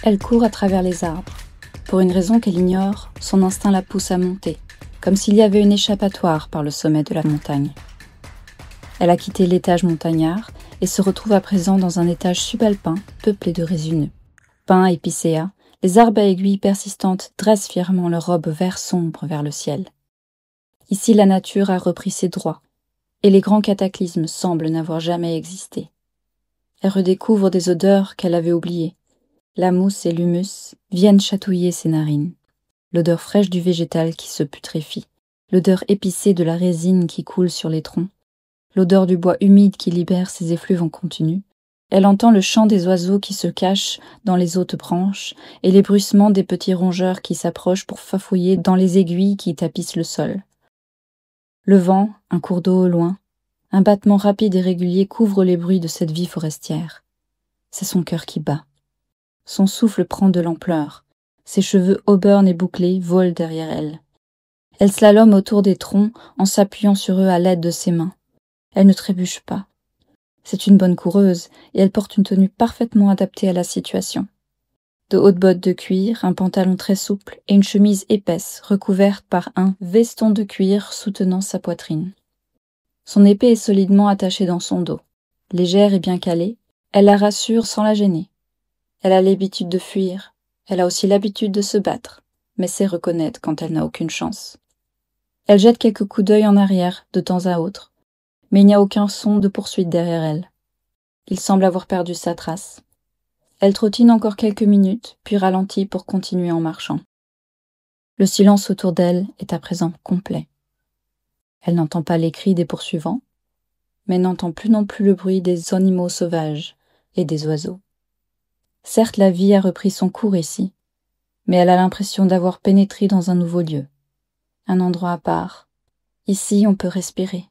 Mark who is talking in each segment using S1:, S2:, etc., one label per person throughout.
S1: Elle court à travers les arbres. Pour une raison qu'elle ignore, son instinct la pousse à monter, comme s'il y avait une échappatoire par le sommet de la montagne. Elle a quitté l'étage montagnard et se retrouve à présent dans un étage subalpin peuplé de résineux. Pins et épicéas, les arbres à aiguilles persistantes dressent fièrement leurs robes vert sombre vers le ciel. Ici, la nature a repris ses droits, et les grands cataclysmes semblent n'avoir jamais existé. Elle redécouvre des odeurs qu'elle avait oubliées. La mousse et l'humus viennent chatouiller ses narines. L'odeur fraîche du végétal qui se putréfie, l'odeur épicée de la résine qui coule sur les troncs, l'odeur du bois humide qui libère ses effluves en continu. Elle entend le chant des oiseaux qui se cachent dans les hautes branches et les bruissements des petits rongeurs qui s'approchent pour fafouiller dans les aiguilles qui tapissent le sol. Le vent, un cours d'eau au loin, un battement rapide et régulier couvre les bruits de cette vie forestière. C'est son cœur qui bat. Son souffle prend de l'ampleur. Ses cheveux auburn et bouclés volent derrière elle. Elle slalome autour des troncs en s'appuyant sur eux à l'aide de ses mains. Elle ne trébuche pas. C'est une bonne coureuse et elle porte une tenue parfaitement adaptée à la situation. De hautes bottes de cuir, un pantalon très souple et une chemise épaisse recouverte par un veston de cuir soutenant sa poitrine. Son épée est solidement attachée dans son dos. Légère et bien calée, elle la rassure sans la gêner. Elle a l'habitude de fuir, elle a aussi l'habitude de se battre, mais sait reconnaître quand elle n'a aucune chance. Elle jette quelques coups d'œil en arrière, de temps à autre, mais il n'y a aucun son de poursuite derrière elle. Il semble avoir perdu sa trace. Elle trottine encore quelques minutes, puis ralentit pour continuer en marchant. Le silence autour d'elle est à présent complet. Elle n'entend pas les cris des poursuivants, mais n'entend plus non plus le bruit des animaux sauvages et des oiseaux. Certes, la vie a repris son cours ici, mais elle a l'impression d'avoir pénétré dans un nouveau lieu, un endroit à part. Ici, on peut respirer,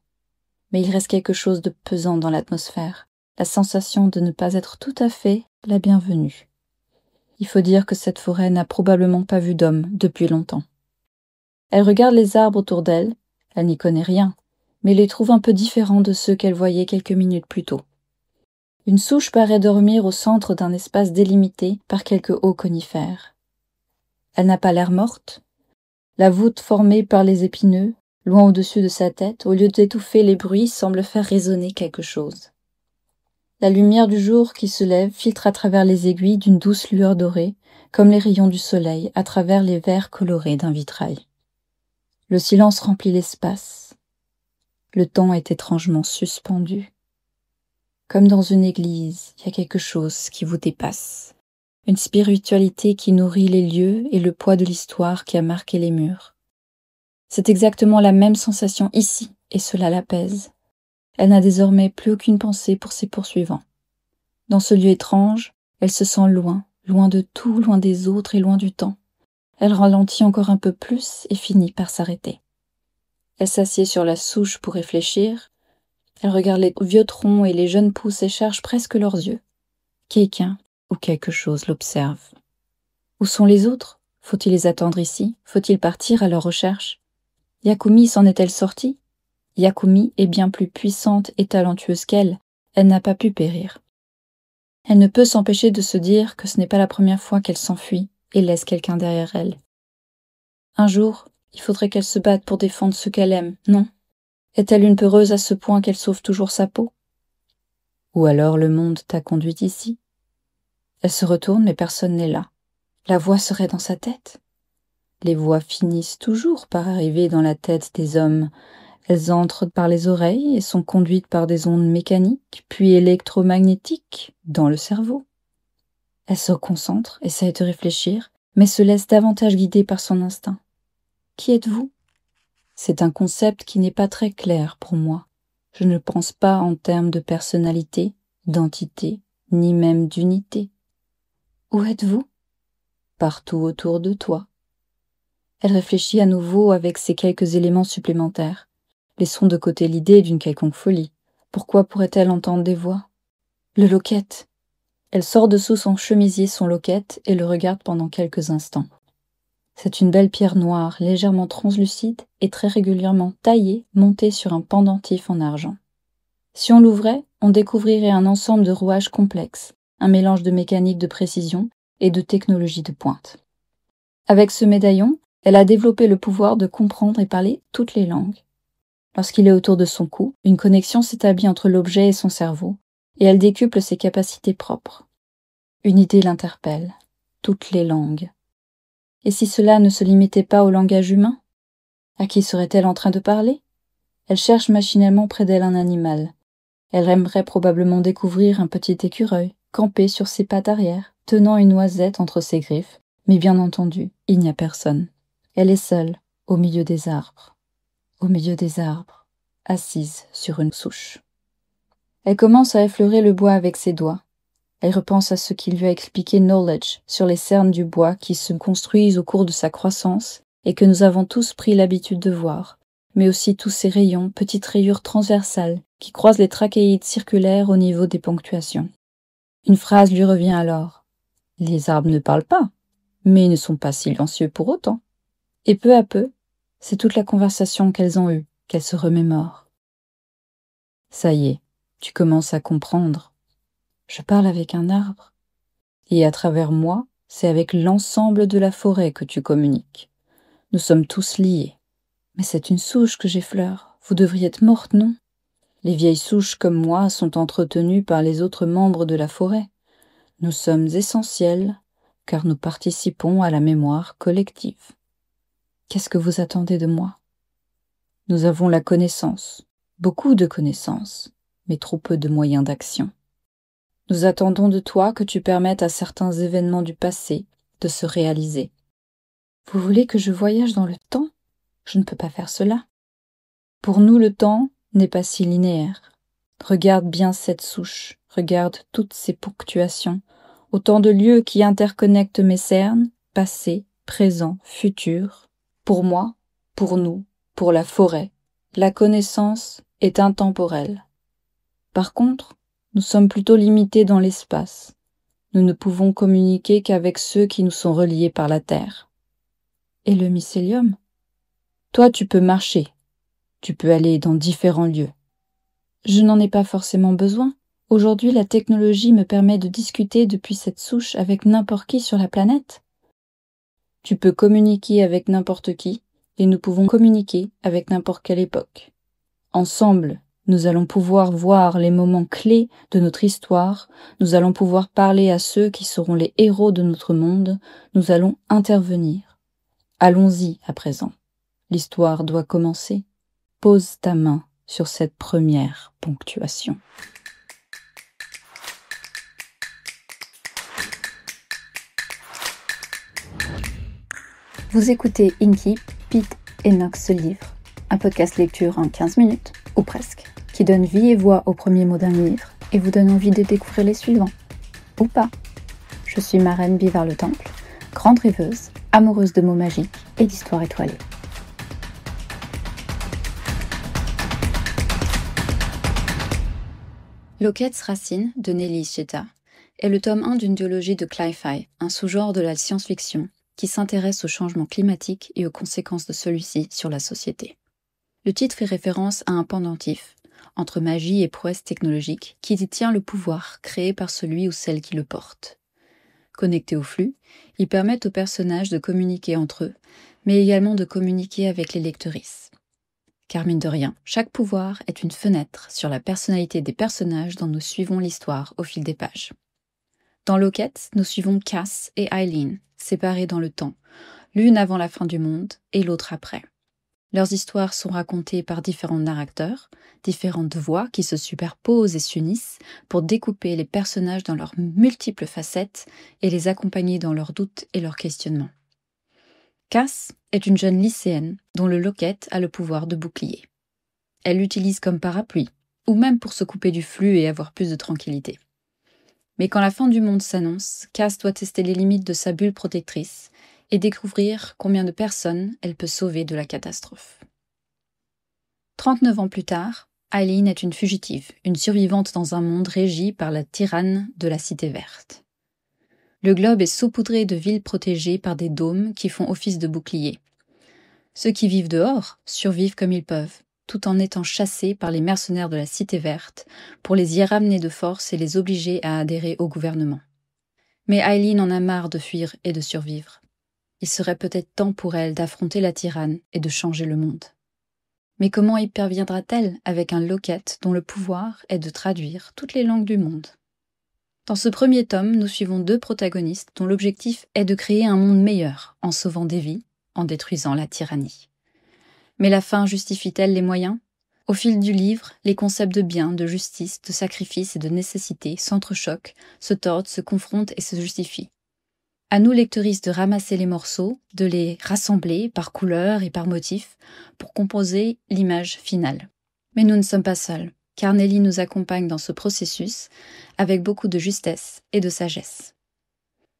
S1: mais il reste quelque chose de pesant dans l'atmosphère, la sensation de ne pas être tout à fait la bienvenue. Il faut dire que cette forêt n'a probablement pas vu d'homme depuis longtemps. Elle regarde les arbres autour d'elle, elle n'y connaît rien, mais les trouve un peu différents de ceux qu'elle voyait quelques minutes plus tôt. Une souche paraît dormir au centre d'un espace délimité par quelques hauts conifères. Elle n'a pas l'air morte. La voûte formée par les épineux, loin au-dessus de sa tête, au lieu d'étouffer les bruits, semble faire résonner quelque chose. La lumière du jour qui se lève filtre à travers les aiguilles d'une douce lueur dorée, comme les rayons du soleil à travers les verres colorés d'un vitrail. Le silence remplit l'espace. Le temps est étrangement suspendu. Comme dans une église, il y a quelque chose qui vous dépasse. Une spiritualité qui nourrit les lieux et le poids de l'histoire qui a marqué les murs. C'est exactement la même sensation ici, et cela l'apaise. Elle n'a désormais plus aucune pensée pour ses poursuivants. Dans ce lieu étrange, elle se sent loin, loin de tout, loin des autres et loin du temps. Elle ralentit encore un peu plus et finit par s'arrêter. Elle s'assied sur la souche pour réfléchir. Elle regarde les vieux troncs et les jeunes pousses et cherche presque leurs yeux. Quelqu'un ou quelque chose l'observe. Où sont les autres? Faut-il les attendre ici? Faut-il partir à leur recherche? Yakumi s'en est-elle sortie? Yakumi est bien plus puissante et talentueuse qu'elle. Elle n'a pas pu périr. Elle ne peut s'empêcher de se dire que ce n'est pas la première fois qu'elle s'enfuit et laisse quelqu'un derrière elle. Un jour, il faudrait qu'elle se batte pour défendre ce qu'elle aime, non? Est-elle une peureuse à ce point qu'elle sauve toujours sa peau? Ou alors le monde t'a conduite ici? Elle se retourne, mais personne n'est là. La voix serait dans sa tête? Les voix finissent toujours par arriver dans la tête des hommes. Elles entrent par les oreilles et sont conduites par des ondes mécaniques, puis électromagnétiques, dans le cerveau. Elle se concentre, essaie de réfléchir, mais se laisse davantage guider par son instinct. Qui êtes-vous? C'est un concept qui n'est pas très clair pour moi. Je ne pense pas en termes de personnalité, d'entité, ni même d'unité. Où êtes-vous? Partout autour de toi. Elle réfléchit à nouveau avec ces quelques éléments supplémentaires. Laissons de côté l'idée d'une quelconque folie. Pourquoi pourrait-elle entendre des voix? Le loquet. Elle sort de sous son chemisier son loquet et le regarde pendant quelques instants. C'est une belle pierre noire, légèrement translucide et très régulièrement taillée, montée sur un pendentif en argent. Si on l'ouvrait, on découvrirait un ensemble de rouages complexes, un mélange de mécanique de précision et de technologie de pointe. Avec ce médaillon, elle a développé le pouvoir de comprendre et parler toutes les langues. Lorsqu'il est autour de son cou, une connexion s'établit entre l'objet et son cerveau, et elle décuple ses capacités propres. Une idée l'interpelle. Toutes les langues. Et si cela ne se limitait pas au langage humain? À qui serait-elle en train de parler? Elle cherche machinalement près d'elle un animal. Elle aimerait probablement découvrir un petit écureuil, campé sur ses pattes arrière, tenant une noisette entre ses griffes, mais bien entendu, il n'y a personne. Elle est seule, au milieu des arbres. Au milieu des arbres, assise sur une souche. Elle commence à effleurer le bois avec ses doigts. Elle repense à ce qu'il lui a expliqué Knowledge sur les cernes du bois qui se construisent au cours de sa croissance et que nous avons tous pris l'habitude de voir, mais aussi tous ces rayons, petites rayures transversales qui croisent les trachéides circulaires au niveau des ponctuations. Une phrase lui revient alors. Les arbres ne parlent pas, mais ils ne sont pas silencieux pour autant. Et peu à peu, c'est toute la conversation qu'elles ont eue, qu'elles se remémorent. Ça y est, tu commences à comprendre. Je parle avec un arbre. Et à travers moi, c'est avec l'ensemble de la forêt que tu communiques. Nous sommes tous liés. Mais c'est une souche que j'effleure. Vous devriez être morte, non? Les vieilles souches comme moi sont entretenues par les autres membres de la forêt. Nous sommes essentiels, car nous participons à la mémoire collective. Qu'est-ce que vous attendez de moi? Nous avons la connaissance, beaucoup de connaissances, mais trop peu de moyens d'action. Nous attendons de toi que tu permettes à certains événements du passé de se réaliser. Vous voulez que je voyage dans le temps? Je ne peux pas faire cela. Pour nous, le temps n'est pas si linéaire. Regarde bien cette souche, regarde toutes ces ponctuations, autant de lieux qui interconnectent mes cernes, passé, présent, futur. Pour moi, pour nous, pour la forêt, la connaissance est intemporelle. Par contre, nous sommes plutôt limités dans l'espace. Nous ne pouvons communiquer qu'avec ceux qui nous sont reliés par la terre. Et le mycélium? Toi, tu peux marcher. Tu peux aller dans différents lieux. Je n'en ai pas forcément besoin. Aujourd'hui, la technologie me permet de discuter depuis cette souche avec n'importe qui sur la planète. Tu peux communiquer avec n'importe qui, et nous pouvons communiquer avec n'importe quelle époque. Ensemble, nous allons pouvoir voir les moments clés de notre histoire, nous allons pouvoir parler à ceux qui seront les héros de notre monde, nous allons intervenir. Allons-y à présent. L'histoire doit commencer. Pose ta main sur cette première ponctuation. Vous écoutez Inky, Pete et Nox se livrent, un podcast lecture en 15 minutes, ou presque, qui donne vie et voix aux premiers mots d'un livre et vous donne envie de découvrir les suivants. Ou pas. Je suis Marraine Bivard-le-Temple, grande rêveuse, amoureuse de mots magiques et d'histoires étoilées. Loquette's Racine de Nelly Cheta est le tome 1 d'une duologie de Cli-Fi, un sous-genre de la science-fiction qui s'intéresse au changement climatique et aux conséquences de celui-ci sur la société. Le titre fait référence à un pendentif entre magie et prouesse technologique qui détient le pouvoir créé par celui ou celle qui le porte. Connectés au flux, ils permettent aux personnages de communiquer entre eux, mais également de communiquer avec les lectrices. Car mine de rien, chaque pouvoir est une fenêtre sur la personnalité des personnages dont nous suivons l'histoire au fil des pages. Dans Loquette, nous suivons Cass et Eileen, séparées dans le temps, l'une avant la fin du monde et l'autre après. Leurs histoires sont racontées par différents narrateurs, différentes voix qui se superposent et s'unissent pour découper les personnages dans leurs multiples facettes et les accompagner dans leurs doutes et leurs questionnements. Cass est une jeune lycéenne dont le Loquette a le pouvoir de bouclier. Elle l'utilise comme parapluie, ou même pour se couper du flux et avoir plus de tranquillité. Mais quand la fin du monde s'annonce, Cass doit tester les limites de sa bulle protectrice et découvrir combien de personnes elle peut sauver de la catastrophe. 39 ans plus tard, Eileen est une fugitive, une survivante dans un monde régi par la tyranne de la Cité Verte. Le globe est saupoudré de villes protégées par des dômes qui font office de boucliers. Ceux qui vivent dehors survivent comme ils peuvent, tout en étant chassés par les mercenaires de la Cité Verte pour les y ramener de force et les obliger à adhérer au gouvernement. Mais Aileen en a marre de fuir et de survivre. Il serait peut-être temps pour elle d'affronter la tyranne et de changer le monde. Mais comment y parviendra-t-elle avec un locket dont le pouvoir est de traduire toutes les langues du monde ? Dans ce premier tome, nous suivons 2 protagonistes dont l'objectif est de créer un monde meilleur en sauvant des vies, en détruisant la tyrannie. Mais la fin justifie-t-elle les moyens ? Au fil du livre, les concepts de bien, de justice, de sacrifice et de nécessité s'entrechoquent, se tordent, se confrontent et se justifient. À nous, lectrices, de ramasser les morceaux, de les rassembler par couleur et par motif pour composer l'image finale. Mais nous ne sommes pas seuls, car Nelly nous accompagne dans ce processus avec beaucoup de justesse et de sagesse.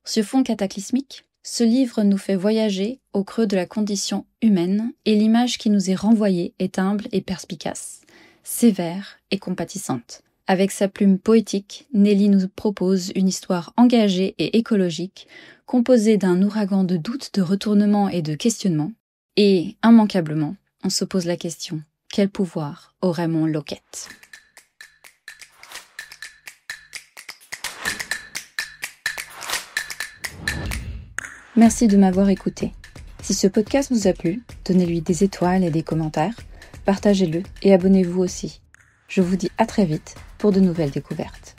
S1: Sur fond cataclysmique, ce livre nous fait voyager au creux de la condition humaine et l'image qui nous est renvoyée est humble et perspicace, sévère et compatissante. Avec sa plume poétique, Nelly nous propose une histoire engagée et écologique, composée d'un ouragan de doutes, de retournements et de questionnements. Et, immanquablement, on se pose la question, quel pouvoir aurait mon locket ? Merci de m'avoir écouté. Si ce podcast vous a plu, donnez-lui des étoiles et des commentaires, partagez-le et abonnez-vous aussi. Je vous dis à très vite pour de nouvelles découvertes.